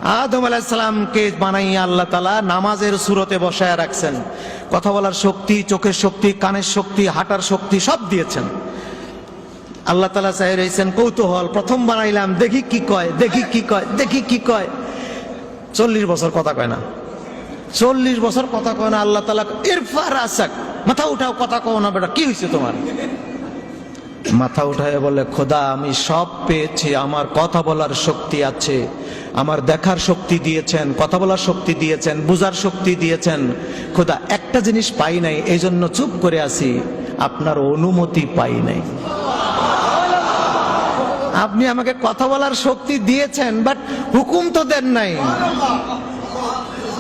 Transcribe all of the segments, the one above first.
আদম আলাইহিস সালামকে বানাইয়া আল্লাহ তাআলা নামাজের সুরতে বসায় রাখছেন। কথা বলার শক্তি, চোখের শক্তি, কানের শক্তি, হাঁটার শক্তি সব দিয়েছেন। আল্লাহ তাআলা চাই রয়েছেন কৌতূহল, প্রথম বানাইলাম দেখি কি কয়, দেখি কি কয়, দেখি কি কয়। 40 বছর কথা কয় না, 40 বছর কথা কয় না। আল্লাহ তাআলা ইরফা রাসাক, মাথা উঠাও, কথা কও না বেটা, কি হয়েছে তোমার? মাথা উঠায় বলে, খোদা আমি সব পেয়েছি, আমার কথা বলার শক্তি আছে, আমার দেখার শক্তি দিয়েছেন, কথা বলার শক্তি দিয়েছেন, বুঝার শক্তি দিয়েছেন। খোদা একটা জিনিস পাই নাই, এই জন্য চুপ করে আছি, আপনার অনুমতি পাই নাই। আপনি আমাকে কথা বলার শক্তি দিয়েছেন, বাট হুকুম তো দেন নাই।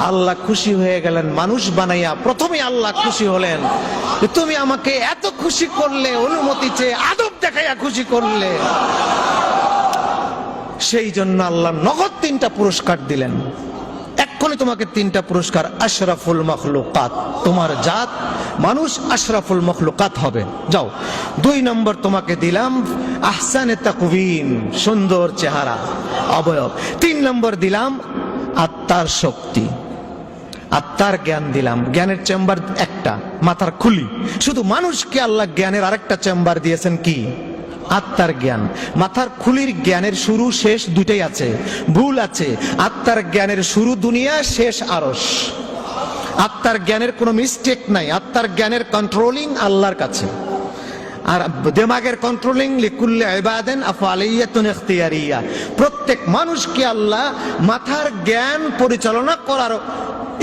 আল্লাহ খুশি হয়ে গেলেন মানুষ বানাইয়া। প্রথমে আল্লাহ খুশি হলেন, তুমি আমাকে এত খুশি করলে, অনুমতি চেয়ে আদব দেখাইয়া খুশি করলে। সেই জন্য আল্লাহ নগদ 3টা পুরস্কার দিলেন। এক্ষুনি তোমাকে 3টা পুরস্কার, আশরাফুল মখলুকাত, তোমার জাত মানুষ আশরাফুল মখলুকাত হবে। যাও। 2 নম্বর তোমাকে দিলাম আহসানে তাকওয়িম, সুন্দর চেহারা, অবয়ব। 3 নম্বর দিলাম আত্মার শক্তি, আত্মার জ্ঞান দিলাম। জ্ঞানের চেম্বার একটা, মাথার খুলি। শুধু মানুষকে আল্লাহ জ্ঞানের আরেকটা চেম্বার দিয়েছেন, কি? আত্মার জ্ঞান। মাথার খুলির জ্ঞানের শুরু শেষ দুইটাই আছে, ভুল আছে। আত্মার জ্ঞানের শুরু দুনিয়া, শেষ আরশ। আত্মার জ্ঞানের কোনো মিস্টেক নাই। আত্মার জ্ঞানের কন্ট্রোলিং আল্লাহর কাছে। আর দিমাগের কন্ট্রোলিং লিকুল্লি ইবাদিন আফআলিয়াতুন ইখতিয়ারিয়া। প্রত্যেক মানুষকে আল্লাহ মাথার জ্ঞান পরিচালনা করার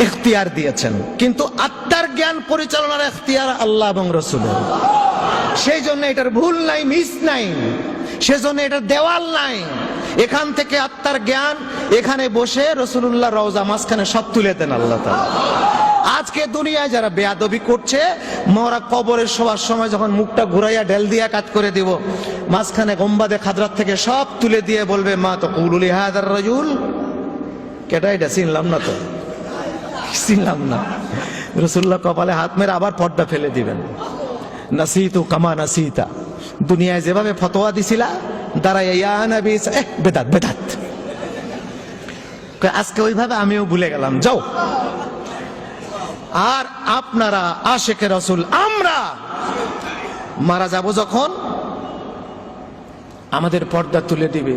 ইখতিয়ার দিয়েছেন, কিন্তু আত্মার জ্ঞান পরিচালনার ইখতিয়ার আল্লাহ এবং রাসূলের। সেই জন্য এটার ভুল নাই, মিস নাই, সেজন্য এটার দেওয়াল নাই। এখান থেকে আত্মার জ্ঞান, এখানে বসে রাসূলুল্লাহ রওজা মাঝখানে সব তুলে দেন আল্লাহ তাআলা। আজকে দুনিয়ায় যারা বেয়াদবি করছে, মরা কবরে শোয়ার সময় যখন মুখটা ঘুরাইয়া ঢেল দিয়া কাট করে দিব, মাঝখানে গম্বাদে খাদরাত থেকে সব তুলে দিয়ে বলবে, মা তাকুলু লিহাদার রাজুল। কেটা এটা? চিনলাম না তো, চিনলাম না। রাসূলুল্লাহ কপালে হাত মেরে আবার পর্দা ফেলে দিবেন। নাসিতু কামা নাসিতা, দুনিয়ায় যেভাবে ফতোয়া দিছিলা দাঁড়াইয়া ইয়া নবী, বেদাত বেদাত, আজকে ওইভাবে আমিও ভুলে গেলাম। যাও। আর আপনারা আশিকে রাসূল, আমরা মারা যাব যখন আমাদের পর্দা তুলে দিবে,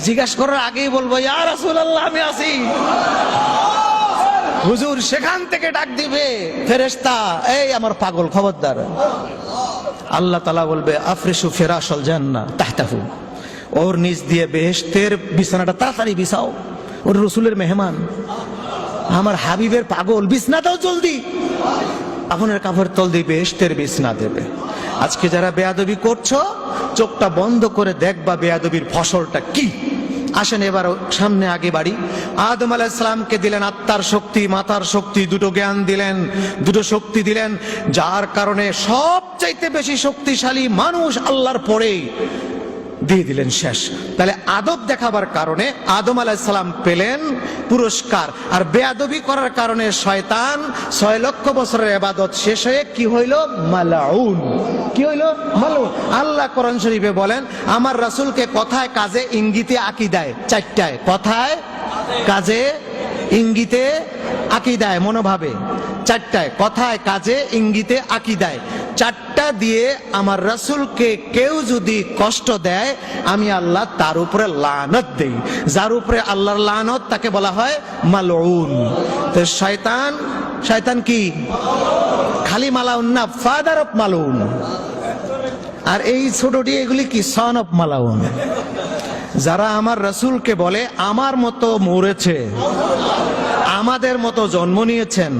জিজ্ঞাসা করার আগেই বলবো, ইয়া রাসূলুল্লাহ আমি আছি। হুজুর সেখান থেকে ডাক দিবে ফেরেশতা, এই আমার পাগল খবরদার। আল্লাহ তাআলা বলবে, আফরিশু ফিরাশাল জান্নাহ তাহতাহু, ওর নিচ দিয়ে বেহেশতের বিছানাটা তাড়াতাড়ি বিছাও, ওর রাসূলের মেহমান, আমার হাবিবের পাগল, বিছনা দাও জলদি। আপনার কাপড় তল দিয়ে বেহেশতের বিছনা দেবে। আজকে যারা বেয়াদবি করছো, চোখটা বন্ধ করে দেখবা বেয়াদবির ফসলটা কি। আসেন এবার সামনে আগে বাড়ি। আদম আলাইহিস সালামকে দিলেন আত্মার শক্তি, মাথার শক্তি, দুটো জ্ঞান দিলেন, দুটো শক্তি দিলেন, যার কারণে সবচাইতে বেশি শক্তিশালী মানুষ আল্লাহর পরেই দিয়ে দিলেন শেষ। তাহলে আদব দেখাবার কারণে আদম আলাইহিস সালাম পেলেন পুরস্কার, আর বেয়াদবি করার কারণে শয়তান 6 লক্ষ বছরের ইবাদত শেষ হয়ে কি হইল? মালাউন। কি হইল? মালাউন। আল্লাহ কোরআন শরীফে বলেন, আমার রাসূলকে কথায় কাজে ইঙ্গিতে আকীদায়, 4টায়, কথায় কাজে ইঙ্গিতে আকীদায় মনোভাবে, 4টায়, কথায় কাজে ইঙ্গিতে আকীদায়, 4টা দিয়ে আমার রাসূলকে কেউ যদি কষ্ট দেয়, আমি আল্লাহ তার উপরে লানত দেই। যার উপরে আল্লাহর লানত তাকে বলা হয় মালউন। তো শয়তান, শয়তান কি? খালি মালাউন না, ফাদার অফ মালউন। আর এই ছোটটি এগুলি কি? সন অফ মালাউন। যারা আমার রাসূলকে বলে আমার মতো মরেছে, আমাদের মতো জন্ম নিয়েছেন,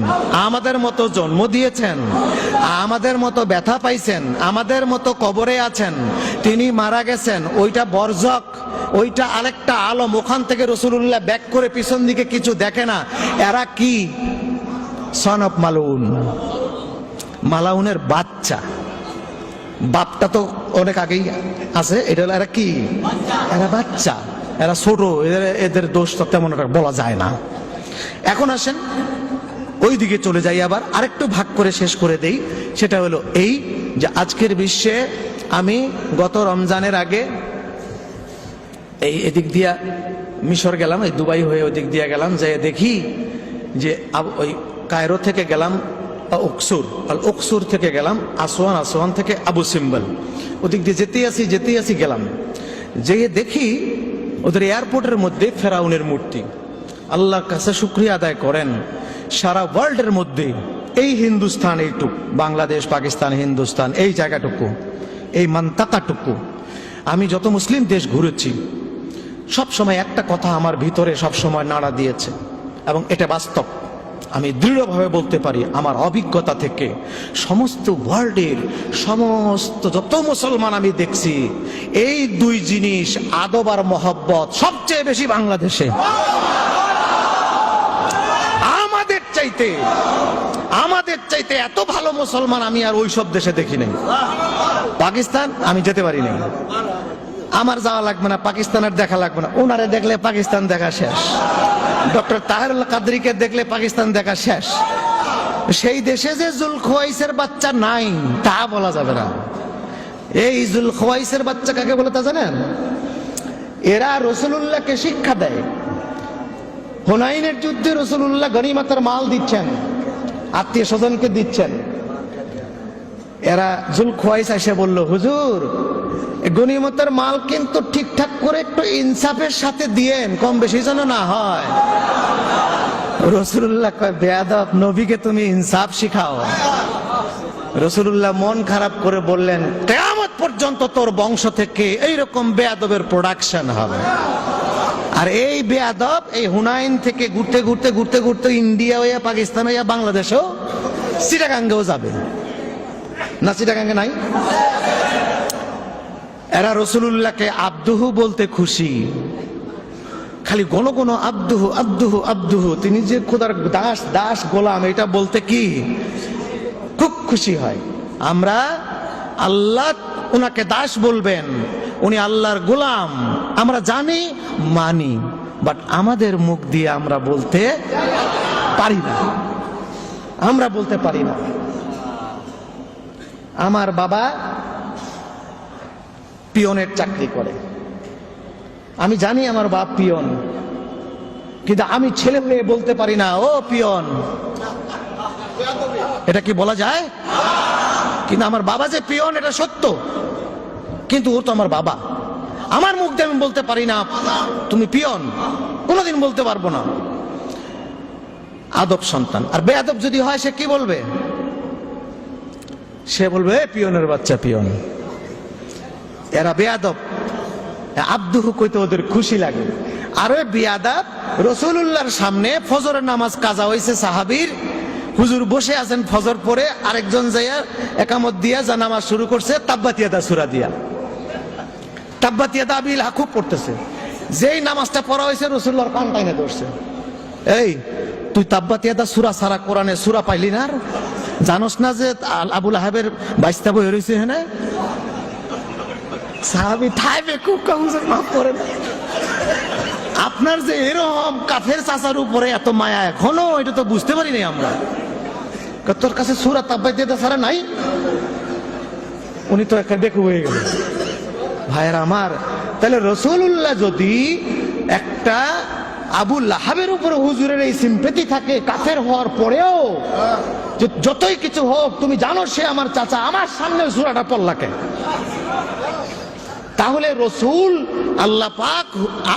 আমাদের মতো জন্ম দিয়েছেন, আমাদের মতো ব্যথা পাইছেন, আমাদের মতো কবরে আছেন, তিনি মারা গেছেন, ওইটা বরজক, ওইটা আরেকটা আলম, ওখান থেকে রাসূলুল্লাহ ব্যাক করে পিছন দিকে কিছু দেখে না, এরা কি? সন অফ মালাউন, মালাউনের বাচ্চা। বাপটা তো অনেক আগেই আছে, এটা হলো এরা কি? এরা বাচ্চা, এরা ছোট, এদের দোষ তো তেমন বলা যায় না। এখন আসেন ওই দিকে চলে যাই, আবার আরেকটু ভাগ করে শেষ করে দেই। সেটা হলো এই যে আজকের বিশ্বে আমি গত রমজানের আগে এই এদিক দিয়া মিশর গেলাম, এই দুবাই হয়ে ওদিক দিয়ে গেলাম, যে দেখি যে ওই কায়রো থেকে গেলাম অক্সুর, আর অক্সুর থেকে গেলাম আসওয়ান, আসওয়ান থেকে আবু সিম্বল, ওদিক দিয়ে যেতেই আসি গেলাম, যে দেখি ওদের এয়ারপোর্টের মধ্যে ফেরাউনের মূর্তি। আল্লাহর কাছে শুকরিয়া আদায় করেন, সারা ওয়ার্ল্ডের মধ্যে এই হিন্দুস্তান, এইটুক বাংলাদেশ, পাকিস্তান, হিন্দুস্তান, এই জায়গাটুকু, এই মান্তাকাটুকু, আমি যত মুসলিম দেশ ঘুরেছি সব সময় একটা কথা আমার ভিতরে সব সময় নাড়া দিয়েছে, এবং এটা বাস্তব, আমি দৃঢ়ভাবে বলতে পারি আমার অভিজ্ঞতা থেকে, সমস্ত ওয়ার্ল্ডের সমস্ত যত মুসলমান আমি দেখছি, এই দুই জিনিস আদব আর মহব্বত সবচেয়ে বেশি বাংলাদেশে। আমাদের চাইতে এত ভালো মুসলমান আমি আর ওই সব দেশে দেখি নাই। পাকিস্তান আমি যেতে পারি নাই, আমার যাওয়া লাগবে না, পাকিস্তানের দেখা লাগবে না, ওনারে দেখলে পাকিস্তান দেখা শেষ, ডক্টর তাহেরুল কাদরিকে দেখলে পাকিস্তান দেখা শেষ। সেই দেশে যে জুলখওয়াইসের বাচ্চা নাই তা বলা যাবে না। এই জুলখওয়াইসের বাচ্চা কাকে বলে তা জানেন? এরা রাসূলুল্লাহকে শিক্ষা দেয়। হুনাইনের যুদ্ধে রাসূলুল্লাহ গনিমতের মাল দিচ্ছেন, আত্মীয় স্বজনকে দিচ্ছেন, এরা জুলখওয়াইস এসে বলল, হুজুর গনিমতের মাল কিন্তু ঠিকঠাক করে একটু ইনসাফের সাথে দিয়েন, কম বেশি যেন না হয়। রাসূলুল্লাহ কয়, বেয়াদব, নবীকে তুমি ইনসাফ শিখাও। রাসূলুল্লাহ মন খারাপ করে বললেন, কিয়ামত পর্যন্ত তোর বংশ থেকে এইরকম বেয়াদবের প্রোডাকশন হবে। আর এই বেয়াদব এই হুনাইন থেকে ঘুরতে ঘুরতে ঘুরতে ঘুরতে ইন্ডিয়া হইয়া, পাকিস্তান হইয়া, বাংলাদেশেও, চিটাগাঙ্গেও যাবে না? চিটাগাঙ্গে নাই? এরা রাসূলুল্লাহকে আব্দুহু বলতে খুশি, খালি গণ গণ আব্দুহু আব্দুহু আব্দুহু, তিনি যে খোদার দাস, দাস গোলাম, এটা বলতে কি খুব খুশি হয়। আমরা আল্লাহ ওনাকে দাস বলবেন, উনি আল্লাহর গোলাম, আমরা জানি, মানি, বাট আমাদের মুখ দিয়ে আমরা বলতে পারি না, আমরা বলতে পারি না। আমার বাবা পিয়নের চাকরি করে, আমি জানি আমার বাপ পিয়ন, কিন্তু আমি ছেলে হয়ে বলতে পারি না, ও পিয়ন। এটা কি বলা যায়? কিন্তু আমার বাবা যে পিয়ন এটা সত্য, কিন্তু ও তো আমার বাবা, আমার মুখ দিয়ে আমি বলতে পারি না তুমি পিয়ন, কোনোদিন বলতে পারবো না। আদব সন্তান। আর বেয়াদব যদি হয় সে কি বলবে? সে বলবে পিয়নের বাচ্চা পিয়ন। এরা বেয়াদব, আব্দুহু কইতে ওদের খুশি লাগে। আর ওই বেয়াদব রাসূলুল্লাহর সামনে ফজরের নামাজ কাজা হইছে, সাহাবীর হুজুর বসে আছেন ফজর পরে, আরেকজন যাইয়া একামত দিয়া যা নামাজ শুরু করছে, তাব্বাত ইয়াদা সূরা দিয়া, তাব্বাত ইয়াদা আবিল লাহাব পড়তেছে। যেই নামাজটা পড়া হয়েছে রাসূলুল্লাহর কান টাইনে ধরছে, এই তুই তাব্বাত ইয়াদা সূরা সারা কোরআনে সূরা পাইলি না? জানোস না যে আবু লাহাবের বাইশটা বই রয়েছে? হ্যাঁ, সাহাবী থাইবে খুব হুজুর মাফ করেন, আপনার যে এরকম কাফের চাচার উপরে এত মায়া এখনো, এটা তো বুঝতে পারি নাই আমরা। তোর কাছে সূরা তাব্বাত ইয়াদা সারা নাই? উনি তো একটা দেখে হয়ে গেল। ভাইয়েরা আমার, তাহলে রাসূলুল্লাহ যদি একটা আবু লাহাবের উপরে হুজুরের এই সিম্পেথি থাকে কাফের হওয়ার পরেও, যতই কিছু হোক তুমি জানো সে আমার চাচা, আমার সামনে সূরাটা পড়লা কেন? তাহলে রাসূল আল্লাহ পাক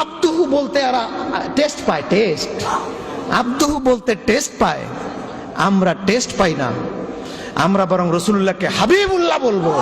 আব্দুহু বলতে এরা টেস্ট পায়, টেস্ট, আব্দুহু বলতে টেস্ট পায়। আমরা টেস্ট পাই না, আমরা বরং রাসূলুল্লাহকে হাবিবুল্লাহ বলবো।